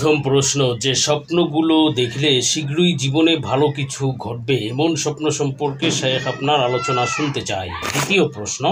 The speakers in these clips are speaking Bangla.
প্রথম প্রশ্ন, যে স্বপ্নগুলো দেখলে শীঘ্রই জীবনে ভালো কিছু ঘটবে এমন স্বপ্ন সম্পর্কে শেখ আপনার আলোচনা শুনতে চাই। দ্বিতীয় প্রশ্ন,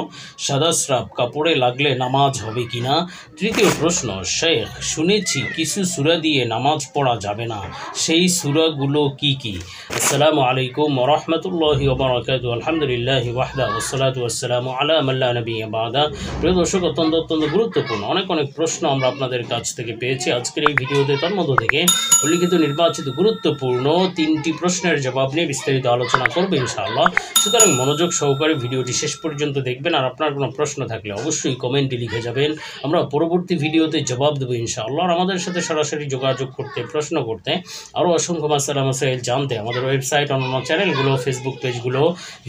সাদা স্রাব কাপড়ে লাগলে নামাজ হবে কিনা। তৃতীয় প্রশ্ন, শেখ শুনেছি কিছু সূরা দিয়ে নামাজ পড়া যাবে না, সেই সূরাগুলো কি কি? আসসালামু আলাইকুম ওয়া রাহমাতুল্লাহি ওয়া বারাকাতুহু। আলহামদুলিল্লাহি ওয়াহদা ওয়াসসালাতু ওয়াসসালামু আলা মান লা নাবিয়্যা বা'দা। প্রিয় দর্শক, অত্যন্ত গুরুত্বপূর্ণ অনেক প্রশ্ন আমরা আপনাদের কাছ থেকে পেয়েছি। আজকের এই ভিডিওতে তার মধ্য থেকে উল্লিখিত নির্বাচিত গুরুত্বপূর্ণ 3টি প্রশ্নের জবাব নিয়ে বিস্তারিত আলোচনা করবে ইনশাআল্লাহ। সুতরাং মনোযোগ সহকারে ভিডিওটি শেষ পর্যন্ত দেখবেন। আর আপনার কোনো প্রশ্ন থাকলে অবশ্যই কমেন্টে লিখে যাবেন, আমরা পরবর্তী ভিডিওতে জবাব দেবো ইনশাআল্লাহ। আর আমাদের সাথে সরাসরি যোগাযোগ করতে, প্রশ্ন করতে, আরও অসংখ্য মাসালা মাসাইল জানতে আমাদের ওয়েবসাইট, অন্যান্য চ্যানেলগুলো, ফেসবুক পেজগুলো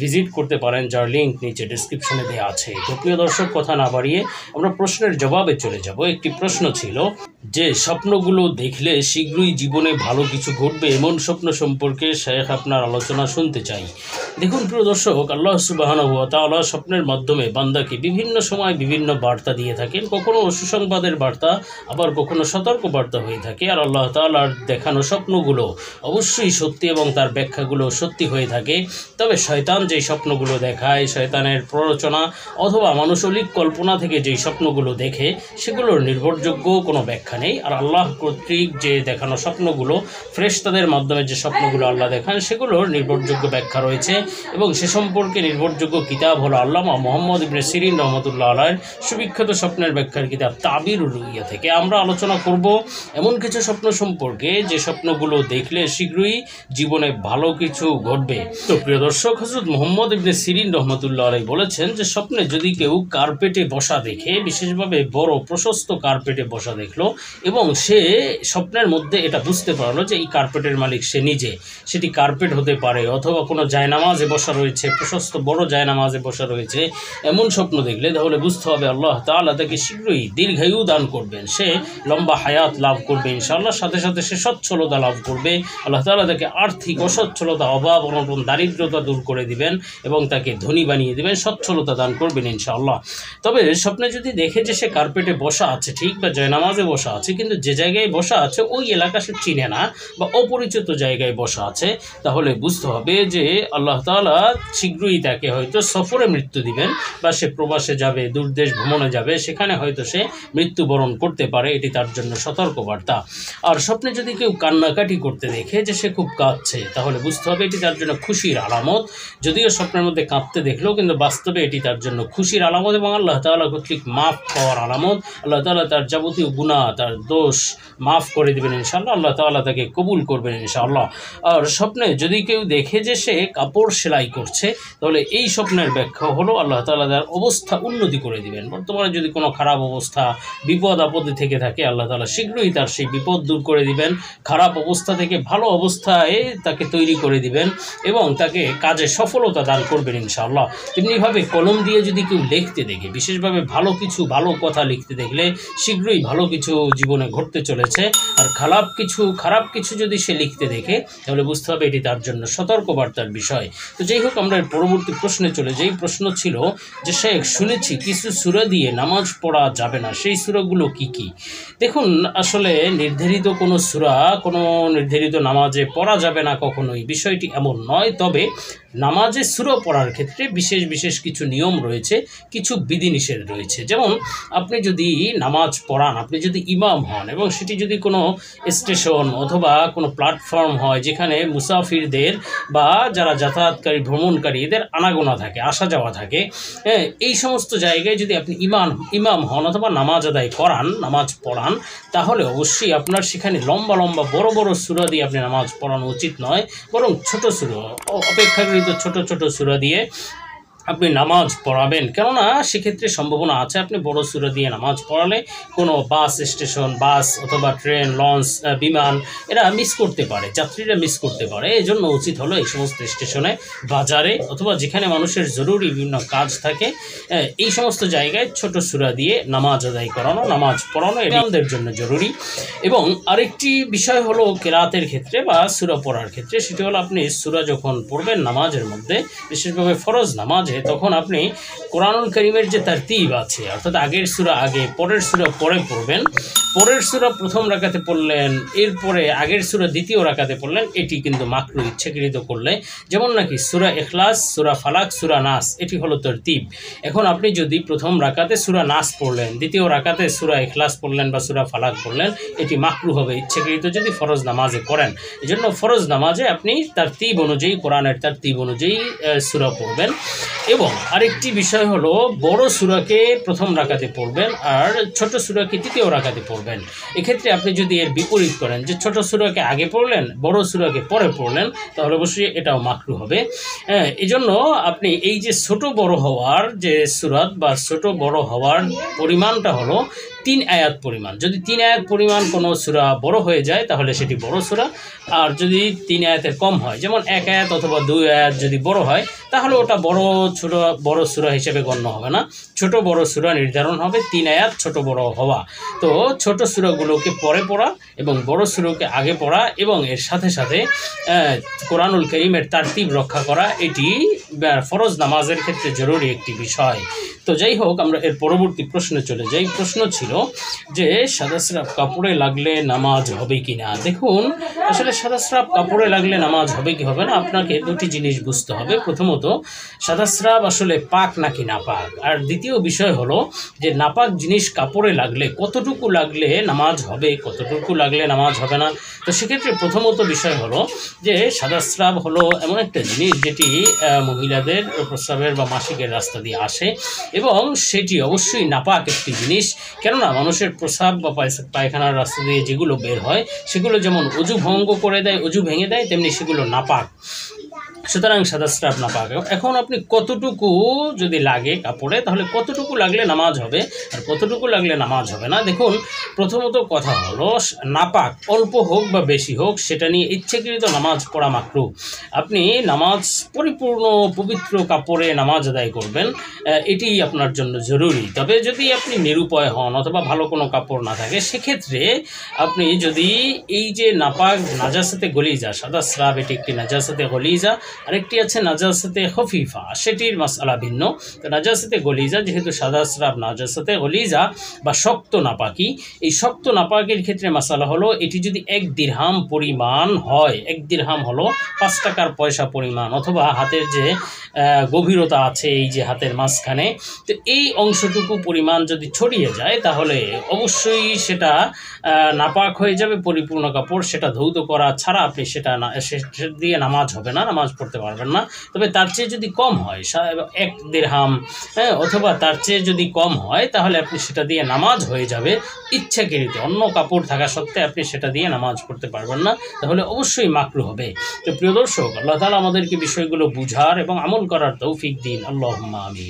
ভিজিট করতে পারেন, যার লিঙ্ক নিচে ডেসক্রিপশনে দেওয়া আছে। তো প্রিয় দর্শক, কথা না বাড়িয়ে আমরা প্রশ্নের জবাবে চলে যাব। একটি প্রশ্ন ছিল যে স্বপ্নগুলো দেখলে শীঘ্রই জীবনে ভালো কিছু ঘটবে এমন স্বপ্ন সম্পর্কে শেখ আপনার আলোচনা শুনতে চাই। দেখুন প্রিয় দর্শক, আল্লাহ সুবহানাহু ওয়া তাআলা স্বপ্নের মাধ্যমে বান্দাকে বিভিন্ন সময় বিভিন্ন বার্তা দিয়ে থাকেন। কখনো সুসংবাদের বার্তা, আবার কখনো সতর্ক বার্তা হয়ে থাকে। আর আল্লাহ তাআলার দেখানো স্বপ্নগুলো অবশ্যই সত্যি এবং তার ব্যাখ্যাগুলো সত্যি হয়ে থাকে। তবে শয়তান যেই স্বপ্নগুলো দেখায়, শয়তানের প্ররোচনা অথবা মানসিক কল্পনা থেকে যেই স্বপ্নগুলো দেখে, সেগুলোর নির্ভরযোগ্য কোনো ব্যাখ্যা নেই। আর আল্লাহ কর্তৃক যে দেখানো স্বপ্নগুলো, ফেরেশতাদের মাধ্যমে যে স্বপ্নগুলো আল্লাহ দেখান, সেগুলোর নির্ভরযোগ্য ব্যাখ্যা রয়েছে। এবং সে সম্পর্কে নির্ভরযোগ্য কিতাব হলো আল্লামা মুহাম্মদ ইবনে সিরিন রহমাতুল্লাহ আলাইহির সুবিখ্যাত স্বপ্নের ব্যাখ্যার কিতাব তাবিরুর রুইয়া থেকে। আমরা আলোচনা করব এমন কিছু স্বপ্ন সম্পর্কে যে স্বপ্নগুলো দেখলে শীঘ্রই জীবনে ভালো কিছু ঘটবে। তো প্রিয় দর্শক, হযরত মুহাম্মদ ইবনে সিরিন রহমাতুল্লাহ আলাইহি বলেছেন যে স্বপ্নে যদি কেউ কার্পেটে বসা দেখে, বিশেষভাবে বড় প্রশস্ত কার্পেটে বসা দেখলো, এবং সে স্বপ্নের মধ্যে এটা বুঝতে পারলো যে এই কার্পেটের মালিক সে নিজে, সেটি কার্পেট হতে পারে অথবা কোনো জায়নামাজে বসা রয়েছে, প্রশস্ত বড় জায়নামাজে বসা রয়েছে, এমন স্বপ্ন দেখলে তাহলে বুঝতে হবে আল্লাহ তাআলা তাকে শীঘ্রই দীর্ঘায়ু দান করবেন, সে লম্বা হায়াত লাভ করবে ইনশাআল্লাহ। সাথে সাথে সে সচ্ছলতা লাভ করবে। আল্লাহ তাআলা তাকে আর্থিক অসচ্ছলতা, অভাব, অনটন, দারিদ্রতা দূর করে দিবেন এবং তাকে ধনী বানিয়ে দিবেন, সচ্ছলতা দান করবেন ইনশাআল্লাহ। তবে স্বপ্নে যদি দেখে যে সে কার্পেটে বসা আছে ঠিক, বা জয়নামাজে বসা আছে, কিন্তু যে জায়গায় বসা আছে ওই এলাকা সে চিনে না বা অপরিচিত জায়গায় বসা আছে, তাহলে বুঝতে হবে যে আল্লাহ তাআলা শীঘ্রই তাকে হয়তো সফরে মৃত্যু দিবেন, বা সে প্রবাসে যাবে, দূরদেশ ভ্রমণে যাবে, সেখানে হয়তো সে মৃত্যুবরণ করতে পারে। এটি তার জন্য সতর্কবার্তা। আর স্বপ্নে যদি কেউ কান্নাকাটি করতে দেখে যে সে খুব কাঁদছে, তাহলে বুঝতে হবে এটি তার জন্য খুশির আলামত। যদিও স্বপ্নের মধ্যে কাঁদতে দেখলেও কিন্তু বাস্তবে এটি তার জন্য খুশির আলামত এবং আল্লাহ তাআলা কর্তৃক মাফ পাওয়ার আলামত। আল্লাহ তাআলা তার যাবতীয় গুনাহ, তার দোষ মাফ করে দেবেন ইনশাআল্লাহ। আল্লাহ তাআলা তাকে কবুল করবেন ইনশাআল্লাহ। আর স্বপ্নে যদি কেউ দেখে যে সে কাপড় সেলাই করছে, তাহলে এই স্বপ্নের ব্যাখ্যা হলো আল্লাহ তাআলা তার অবস্থা উন্নতি করে দিবেন। বর্তমানে যদি কোনো খারাপ অবস্থা, বিপদ আপদে থেকে থাকে, আল্লাহ তাআলা শীঘ্রই তার সেই বিপদ দূর করে দিবেন, খারাপ অবস্থা থেকে ভালো অবস্থায় তাকে তৈরি করে দিবেন এবং তাকে কাজে সফলতা দান করবেন ইনশাআল্লাহ। তেমনিভাবে কলম দিয়ে যদি কেউ লিখতে দেখে, বিশেষভাবে ভালো কিছু, ভালো কথা লিখতে দেখলে শীঘ্রই ভালো কিছু জীবনে ঘটতে চলেছে। আর খারাপ কিছু যদি সে লিখতে দেখে, তাহলে বুঝতে হবে এটি তার জন্য সতর্কবার্তার বিষয়। তো যাই হোক, আমরা পরবর্তী প্রশ্নে চলে যাই। প্রশ্ন ছিল যে শেখ শুনেছি কিছু সূরা দিয়ে নামাজ পড়া যাবে না, সেই সূরাগুলো কি কি? দেখুন, আসলে নির্ধারিত কোনো সূরা কোনো নির্ধারিত নামাজে পড়া যাবে না কখনোই, বিষয়টি এমন নয়। তবে নামাজে সূরা পড়ার ক্ষেত্রে বিশেষ কিছু নিয়ম রয়েছে, কিছু বিধিনিষেধ রয়েছে। যেমন আপনি যদি নামাজ পড়ান, আপনি যদি ইমাম হন এবং সেটি যদি কোনো স্টেশন অথবা কোনো প্ল্যাটফর্ম হয় যেখানে মুসাফিরদের বা যারা যাতায়াতকারী, ভ্রমণকারী, এদের আনাগোনা থাকে, আসা যাওয়া থাকে, এই সমস্ত জায়গায় যদি আপনি ইমাম হন অথবা নামাজ আদায় করান, নামাজ পড়ান, তাহলে অবশ্যই আপনার সেখানে লম্বা বড় সূরা দিয়ে আপনি নামাজ পড়ানো উচিত নয়, বরং ছোট সূরা, অপেক্ষাকৃত ছোট সূরা দিয়ে আপনি নামাজ পড়াবেন। কেননা সেক্ষেত্রে সম্ভাবনা আছে আপনি বড় সূরা দিয়ে নামাজ পড়ালে কোনো বাস স্টেশন, বাস অথবা ট্রেন, লঞ্চ, বিমান, এরা মিস করতে পারে, যাত্রীরা মিস করতে পারে। এই জন্য উচিত হলো এই সমস্ত স্টেশনে, বাজারে অথবা যেখানে মানুষের জরুরি বিভিন্ন কাজ থাকে, এই সমস্ত জায়গায় ছোট সূরা দিয়ে নামাজ আদায় করানো, নামাজ পড়ানো এটা আমাদের জন্য জরুরি। এবং আরেকটি বিষয় হলো কেরাতের ক্ষেত্রে বা সূরা পড়ার ক্ষেত্রে, সেটি হলো আপনি সূরা যখন পড়বেন নামাজের মধ্যে, বিশেষভাবে ফরজ নামাজে, তখন আপনি কোরআনুল কারীমের যে তারতিব আছে, অর্থাৎ আগের সূরা আগে, পরের সূরা পরে পড়বেন। পরের সূরা প্রথম রাকাতে পড়লেন, এরপরে আগের সূরা দ্বিতীয় রাকাতে পড়লেন, এটি কিন্তু মাকরুহ ইচ্ছাকৃত করলে। যেমন নাকি সূরা ইখলাস, সূরা ফালাক, সূরা নাস, এটি হলো তারতিব। এখন আপনি যদি প্রথম রাকাতে সূরা নাস পড়লেন, দ্বিতীয় রাকাতে সূরা ইখলাস পড়লেন বা সূরা ফালাক পড়লেন, এটি মাকরুহ হবে ইচ্ছাকৃত যদি ফরজ নামাজে করেন। এজন্য ফরজ নামাজে আপনি তারতিব অনুযায়ী, কোরআনের তারতিব অনুযায়ী সূরা পড়বেন। এবং আরেকটি বিষয় হলো, বড় সূরাকে প্রথম রাকাতে পড়বেন আর ছোট সূরাকে দ্বিতীয় রাকাতে পড়বেন। এক্ষেত্রে আপনি যদি এর বিপরীত করেন, যে ছোট সূরাকে আগে পড়লেন, বড় সূরাকে পরে পড়লেন, তাহলে অবশ্যই এটাও মাকরুহ হবে। এজন্য আপনি এই যে ছোট বড় হওয়ার যে সূরাত বা ছোট বড় হওয়ার পরিমাণটা হলো 3 আয়াত পরিমাণ। যদি 3 আয়াত পরিমাণ কোনো সূরা বড় হয়ে যায় তাহলে সেটি বড় সূরা, আর যদি 3 আয়াতের কম হয়, যেমন 1 আয়াত অথবা 2 আয়াত যদি বড় হয়, তাহলে ওটা বড় সূরা হিসেবে গণ্য হবে না। ছোট বড় সূরা নির্ধারণ হবে 3 আয়াত ছোট বড় হওয়া। তো ছোট সূরাগুলোকে পরে পড়া এবং বড় সূরাকে আগে পড়া এবং এর সাথে সাথে কোরআনুল কারীমের তারতিব রক্ষা করা, এটি ফরজ নামাজের ক্ষেত্রে জরুরি একটি বিষয়। তো যাই হোক, আমরা এর পরবর্তী প্রশ্নে চলে যাই। প্রশ্ন ছিল যে সাদা স্রাব কাপড়ে লাগলে নামাজ হবে কি না। দেখুন, আসলে সাদা স্রাব কাপড়ে লাগলে নামাজ হবে কি হবে না, আপনাকে দুটি জিনিস বুঝতে হবে। প্রথমত, সাদা স্রাব আসলে পাক নাকি নাপাক, আর দ্বিতীয় বিষয় হলো যে নাপাক জিনিস কাপড়ে লাগলে কতটুকু লাগলে নামাজ হবে, কতটুকু লাগলে নামাজ হবে না। তো সেক্ষেত্রে প্রথমত বিষয় হলো যে সাদা স্রাব হলো এমন একটা জিনিস যেটি মহিলাদের প্রস্রাবের বা মাসিকের রাস্তা দিয়ে আসে এবং সেটি অবশ্যই নাপাক একটি জিনিস। কেননা মানুষের প্রস্রাব বা পায়খানার রাস্তা দিয়ে যেগুলো বের হয় সেগুলো যেমন অজু ভঙ্গ করে দেয়, অজু ভেঙে দেয়, তেমনি সেগুলো নাপাক। সুতরাং সাদা স্রাব নাপাক। এখন আপনি কতটুকু যদি লাগে কাপড়ে, তাহলে কতটুকু লাগলে নামাজ হবে আর কতটুকু লাগলে নামাজ হবে না। দেখুন, প্রথমত কথা হলো, নাপাক অল্প হোক বা বেশি হোক সেটা নিয়ে ইচ্ছাকৃত নামাজ পড়া মাকরুহ। আপনি নামাজ পরিপূর্ণ পবিত্র কাপড়ে নামাজ আদায় করবেন, এটি আপনার জন্য জরুরি। তবে যদি আপনি নিরুপায় হন অথবা ভালো কোনো কাপড় না থাকে, সেক্ষেত্রে আপনি যদি এই যে নাপাক নাজাসাতে গলিজা, সাদা স্রাব এটি একটি নাজাসাতে গলিজা, আরেকটি আছে নাজাসাতে খফিফা, সেটির মাসআলা ভিন্ন। তো নাজাসাতে গলিজা, যেহেতু সাদা স্রাব নাজাসাতে গলিজা বা শক্ত নাপাকি, এই শক্ত নাপাকির ক্ষেত্রে মাসআলা হলো, এটি যদি 1 দিরহাম পরিমাণ হয়, 1 দিরহাম হলো 5 টাকার পয়সা পরিমাণ, অথবা হাতের যে গভীরতা আছে এই যে হাতের মাঝখানে, তো এই অংশটুকু পরিমাণ যদি ছড়িয়ে যায় তাহলে অবশ্যই সেটা নাপাক হয়ে যাবে। পরিপূর্ণ কাপড়, সেটা ধৌত করা ছাড়া আপনি সেটা দিয়ে নামাজ হবে না, নামাজ পড়তে পারবেন না। তবে তার চেয়ে যদি কম হয়, 1 দিরহাম অথবা তার চেয়ে যদি কম হয়, তাহলে আপনি সেটা দিয়ে নামাজ হয়ে যাবে ইচ্ছাকৃত। অন্য কাপড় থাকা সত্ত্বে আপনি সেটা দিয়ে নামাজ পড়তে পারবেন না, তাহলে অবশ্যই মাকরুহ হবে। তো প্রিয় দর্শক, আল্লাহ তাআলা আমাদেরকে বিষয়গুলো বুঝার এবং আমল করার তৌফিক দিন। আল্লাহুম্মা আমিন।